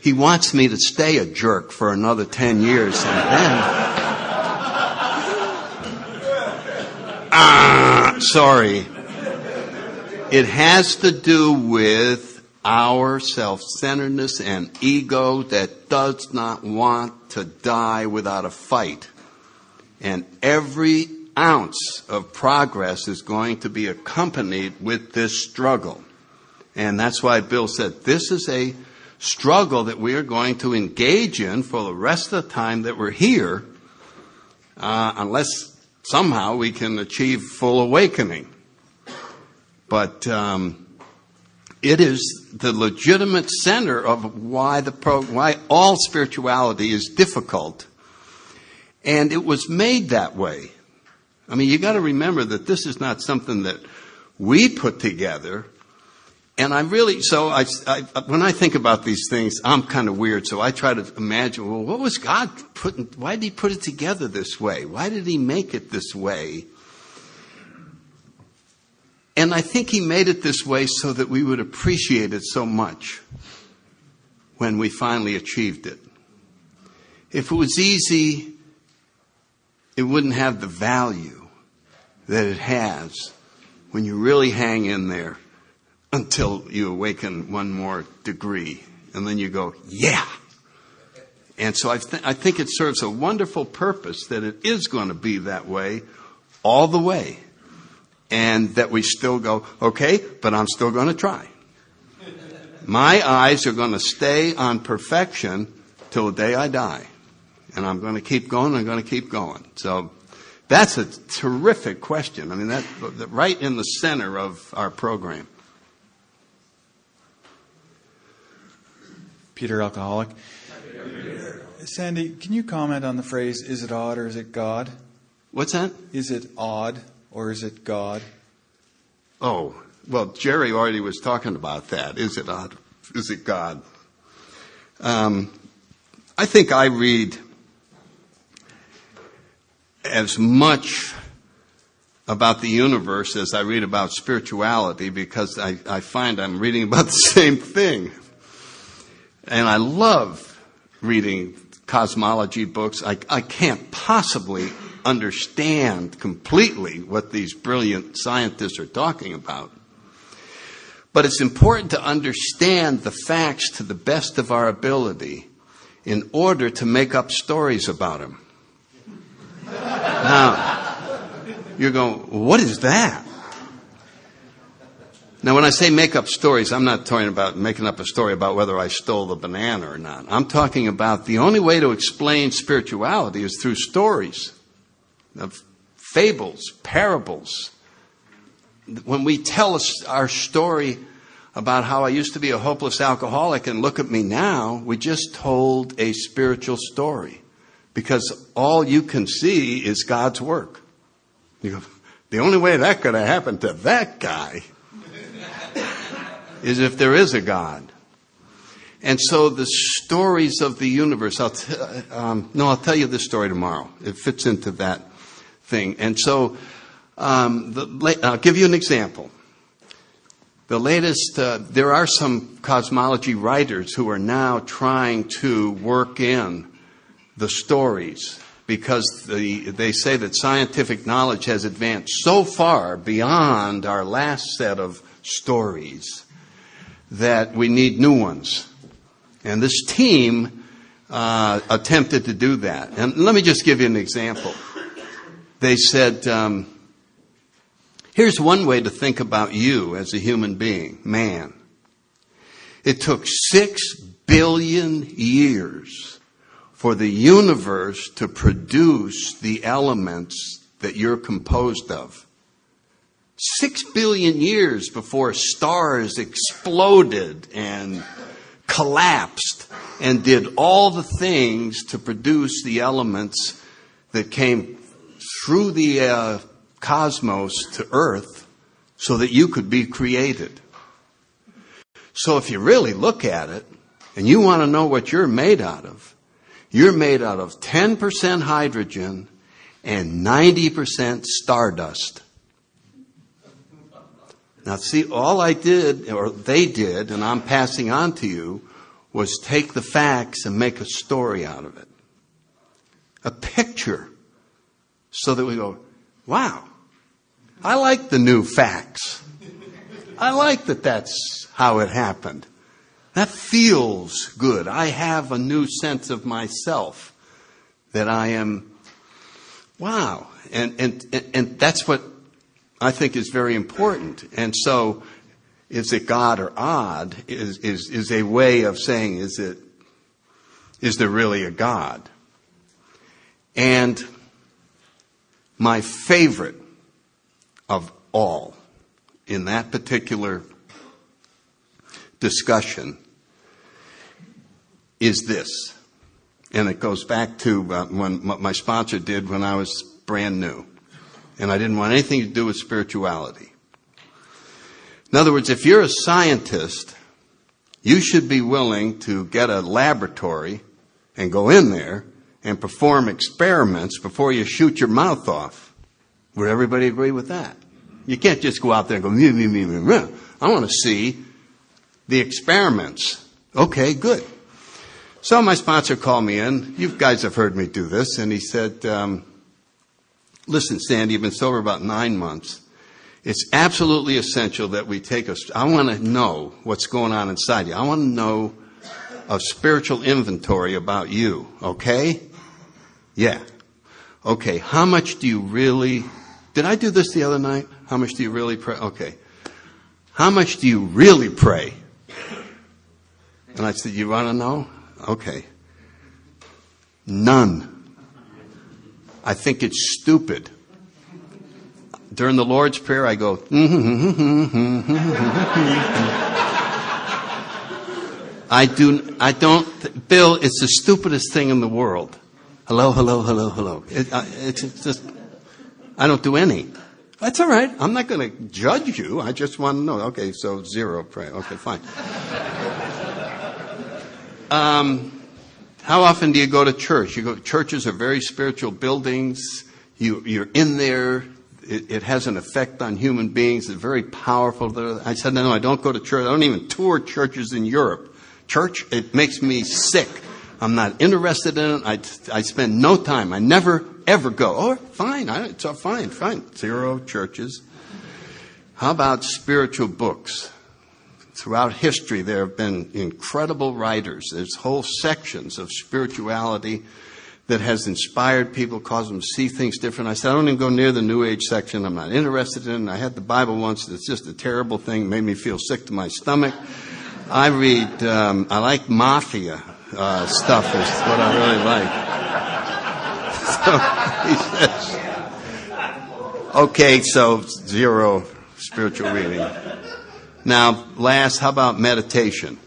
He wants me to stay a jerk for another 10 years and then... sorry. It has to do with our self-centeredness and ego that does not want to die without a fight. And every ounce of progress is going to be accompanied with this struggle. And that's why Bill said this is a struggle that we are going to engage in for the rest of the time that we're here, unless somehow we can achieve full awakening. But it is the legitimate center of why all spirituality is difficult. And it was made that way. I mean, you got to remember that this is not something that we put together. And when I think about these things, I'm kind of weird. So I try to imagine, well, what was God why did he put it together this way? Why did he make it this way? And I think he made it this way so that we would appreciate it so much when we finally achieved it. If it was easy, it wouldn't have the value that it has when you really hang in there until you awaken one more degree. And then you go, yeah. And so I think it serves a wonderful purpose that it is going to be that way all the way. And that we still go, okay, but I'm still going to try. My eyes are going to stay on perfection till the day I die. And I'm going to keep going, I'm going to keep going. So that's a terrific question. I mean, that's right in the center of our program. Peter, alcoholic. Sandy, can you comment on the phrase, is it odd or is it God? What's that? Is it odd or is it God? Oh, well, Jerry already was talking about that. Is it odd? Is it God? I think I read as much about the universe as I read about spirituality because I find I'm reading about the same thing. And I love reading cosmology books. I can't possibly understand completely what these brilliant scientists are talking about. But it's important to understand the facts to the best of our ability in order to make up stories about them. Now, you're going, what is that? Now, when I say make up stories, I'm not talking about making up a story about whether I stole the banana or not. I'm talking about the only way to explain spirituality is through stories, of fables, parables. When we tell our story about how I used to be a hopeless alcoholic and look at me now, we just told a spiritual story. Because all you can see is God's work. You go, the only way that could have happened to that guy is if there is a God. And so the stories of the universe, I'll tell you this story tomorrow. It fits into that thing. And so I'll give you an example. The latest, there are some cosmology writers who are now trying to work in the stories because they say that scientific knowledge has advanced so far beyond our last set of stories that we need new ones. And this team attempted to do that. And let me just give you an example. They said, here's one way to think about you as a human being, man. It took 6 billion years for the universe to produce the elements that you're composed of. 6 billion years before stars exploded and collapsed and did all the things to produce the elements that came through the cosmos to Earth so that you could be created. So if you really look at it and you want to know what you're made out of 10% hydrogen and 90% stardust. Now see, all I did, or they did, and I'm passing on to you, was take the facts and make a story out of it. A picture. So that we go, wow, I like the new facts. I like that that's how it happened. That feels good. I have a new sense of myself that I am, wow. And that's what I think is very important. And so, is it God or odd is a way of saying, is there really a God? And my favorite of all in that particular discussion is this. And it goes back to what my sponsor did when I was brand new. And I didn't want anything to do with spirituality. In other words, if you're a scientist, you should be willing to get a laboratory and go in there and perform experiments before you shoot your mouth off. Would everybody agree with that? You can't just go out there and go, meh, meh, meh, meh, meh. I want to see the experiments. Okay, good. So my sponsor called me in. You guys have heard me do this. And he said, listen, Sandy, you've been sober about 9 months. It's absolutely essential that we I want to know what's going on inside you. I want to know a spiritual inventory about you. Okay? Yeah. Okay. How much do you really, did I do this the other night? How much do you really pray? Okay. How much do you really pray? And I said, you want to know? Okay. None. I think it's stupid. During the Lord's Prayer, I go, I don't, Bill, it's the stupidest thing in the world. Hello, hello, hello, hello. It's just, I don't do any. That's all right. I'm not going to judge you. I just want to know. Okay, so 0 pray. Okay, fine. How often do you go to church? Churches are very spiritual buildings. You're in there. It has an effect on human beings. It's very powerful. I said, no, I don't go to church. I don't even tour churches in Europe. Church, it makes me sick. I'm not interested in it. I spend no time. I never, ever go. Oh, fine. It's all fine. 0 churches. How about spiritual books? Throughout history, there have been incredible writers. There's whole sections of spirituality that has inspired people, caused them to see things different. I said, I don't even go near the New Age section. I'm not interested in it. I had the Bible once. It's just a terrible thing. It made me feel sick to my stomach. I read, I like mafia stuff is what I really like. So he says, okay, so 0 spiritual reading. Now, last, how about meditation?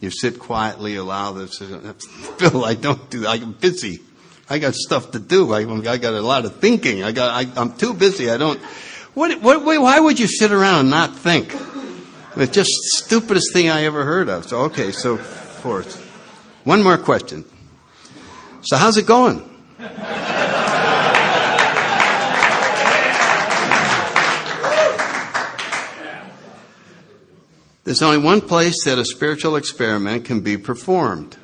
You sit quietly, allow this. Bill, I don't do that. I'm busy. I got stuff to do. I got a lot of thinking. I'm too busy. I don't. Why would you sit around and not think? It's just the stupidest thing I ever heard of. So, okay, so fourth. One more question. So how's it going? There's only one place that a spiritual experiment can be performed.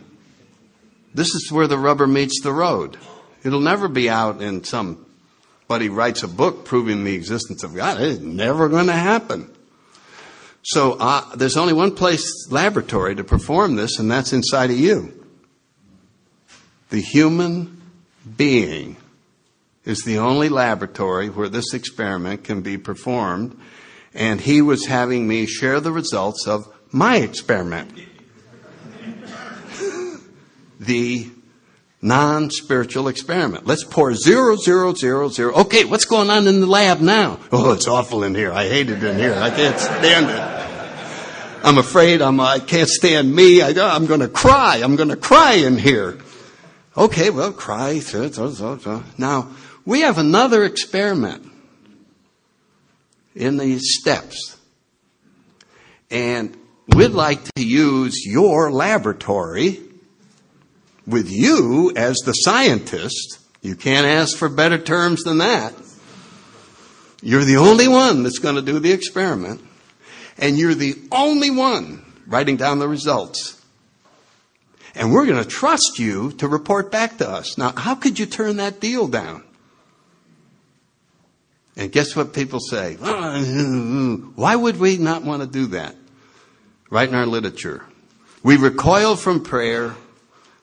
This is where the rubber meets the road. It'll never be out in somebody writes a book proving the existence of God. It's never going to happen. So there's only one laboratory to perform this, and that's inside of you. The human being is the only laboratory where this experiment can be performed. And he was having me share the results of my experiment. The non-spiritual experiment. Let's pour 0, 0, 0, 0. Okay, what's going on in the lab now? Oh, it's awful in here. I hate it in here. I can't stand it. I'm afraid I can't stand me. I'm going to cry. I'm going to cry in here. Okay, well, cry. Now, we have another experiment in these steps. And we'd like to use your laboratory with you as the scientist. You can't ask for better terms than that. You're the only one that's going to do the experiment. and you're the only one writing down the results. And we're going to trust you to report back to us. Now, how could you turn that deal down? And guess what people say? Why would we not want to do that? Right in our literature. We recoil from prayer,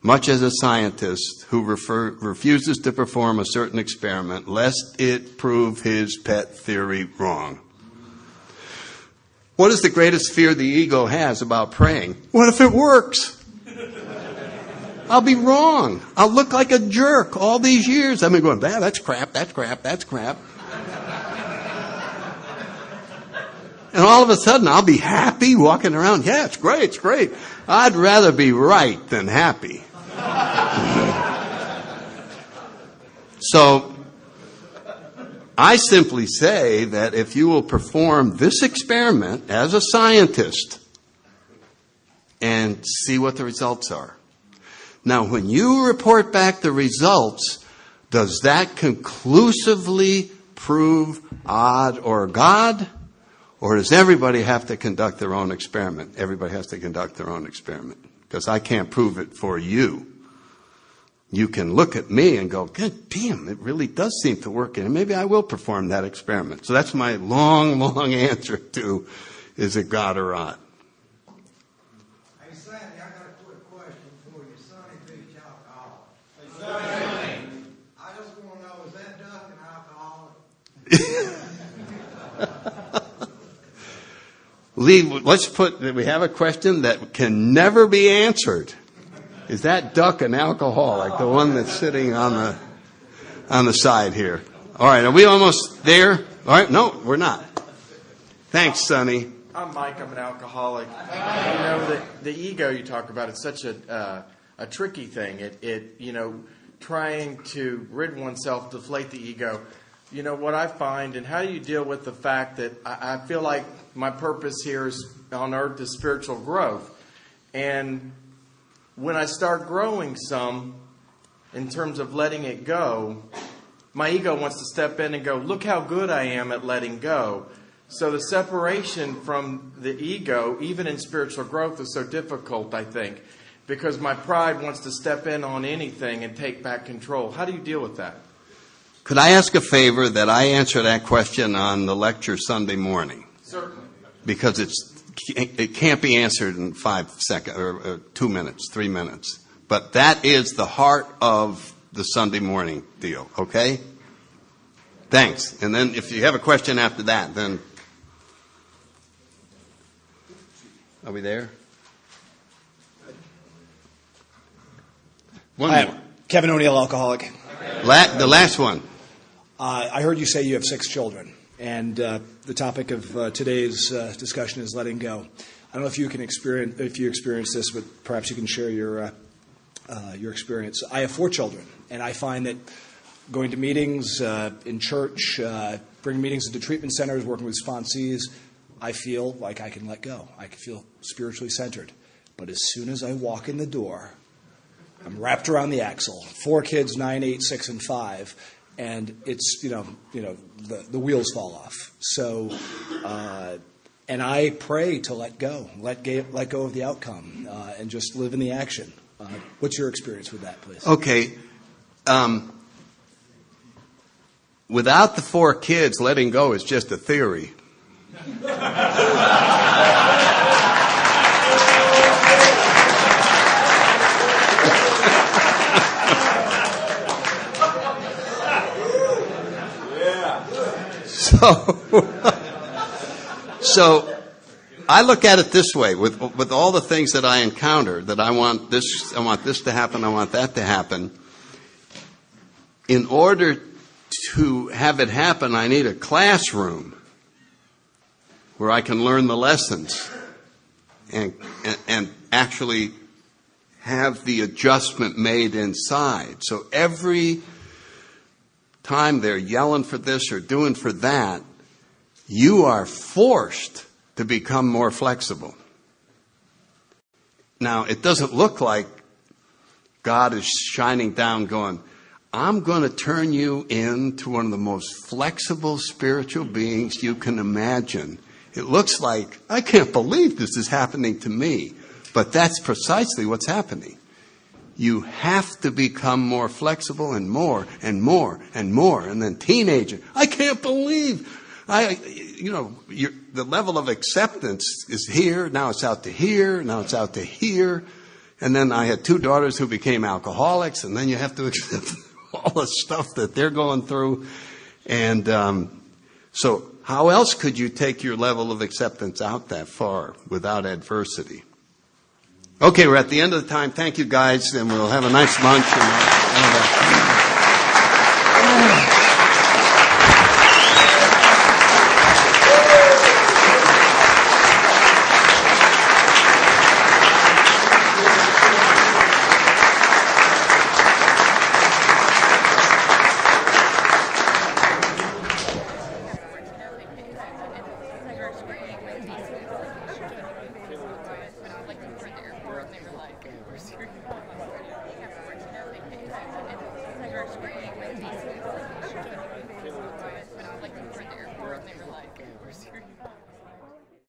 much as a scientist who refuses to perform a certain experiment, lest it prove his pet theory wrong. What is the greatest fear the ego has about praying? What if it works? I'll be wrong. I'll look like a jerk all these years. I've been going, that's crap, that's crap, that's crap. And all of a sudden, I'll be happy walking around. Yeah, it's great, it's great. I'd rather be right than happy. So, I simply say that if you will perform this experiment as a scientist and see what the results are. Now, when you report back the results, does that conclusively prove odd or God? Or does everybody have to conduct their own experiment? Everybody has to conduct their own experiment. Because I can't prove it for you. You can look at me and go, God damn, it really does seem to work. And maybe I will perform that experiment. So that's my long, long answer to, is it God or not? Hey, Sandy, I got a quick question for you. Sonny Beach alcohol. I just want to know, is that duck an alcoholic? Lee, we have a question that can never be answered. Is that duck an alcoholic? The one that's sitting on the side here. All right, are we almost there? All right, no, we're not. Thanks, Sonny. I'm Mike. I'm an alcoholic. You know, the ego you talk about, it's such a tricky thing. It trying to rid oneself, deflate the ego. You know, what I find, and how do you deal with the fact that I feel like my purpose here is on earth is spiritual growth. And when I start growing some, in terms of letting it go, my ego wants to step in and go, look how good I am at letting go. So the separation from the ego, even in spiritual growth, is so difficult, I think, because my pride wants to step in on anything and take back control. How do you deal with that? Could I ask a favor that I answer that question on the lecture Sunday morning? Certainly. Because it can't be answered in 5 seconds, or 2 minutes, 3 minutes. But that is the heart of the Sunday morning deal, okay? Thanks. And then if you have a question after that, then... Are we there? One Hi, more. Kevin O'Neill, alcoholic. The last one. I heard you say you have 6 children, and the topic of today's discussion is letting go. I don't know if you experience this, but perhaps you can share your experience. I have 4 children, and I find that going to meetings in church, bringing meetings into treatment centers, working with sponsees, I feel like I can let go. I can feel spiritually centered. But as soon as I walk in the door, I'm wrapped around the axle. 4 kids, 9, 8, 6, and 5, and it's the wheels fall off. So, and I pray to let go of the outcome, and just live in the action. What's your experience with that, please? Okay. Without the 4 kids, letting go is just a theory. So I look at it this way, with all the things that I encounter, that I want this to happen, I want that to happen. In order to have it happen, I need a classroom where I can learn the lessons and actually have the adjustment made inside. So every time they're yelling for this or doing for that, you are forced to become more flexible. Now, it doesn't look like God is shining down going, I'm going to turn you into one of the most flexible spiritual beings you can imagine. It looks like, I can't believe this is happening to me. But that's precisely what's happening. You have to become more flexible and more and more and more. And then teenager, I can't believe the level of acceptance is here. Now it's out to here. Now it's out to here. And then I had 2 daughters who became alcoholics. And then you have to accept all the stuff that they're going through. And so how else could you take your level of acceptance out that far without adversity? Okay, we're at the end of the time. Thank you, guys, and we'll have a nice lunch.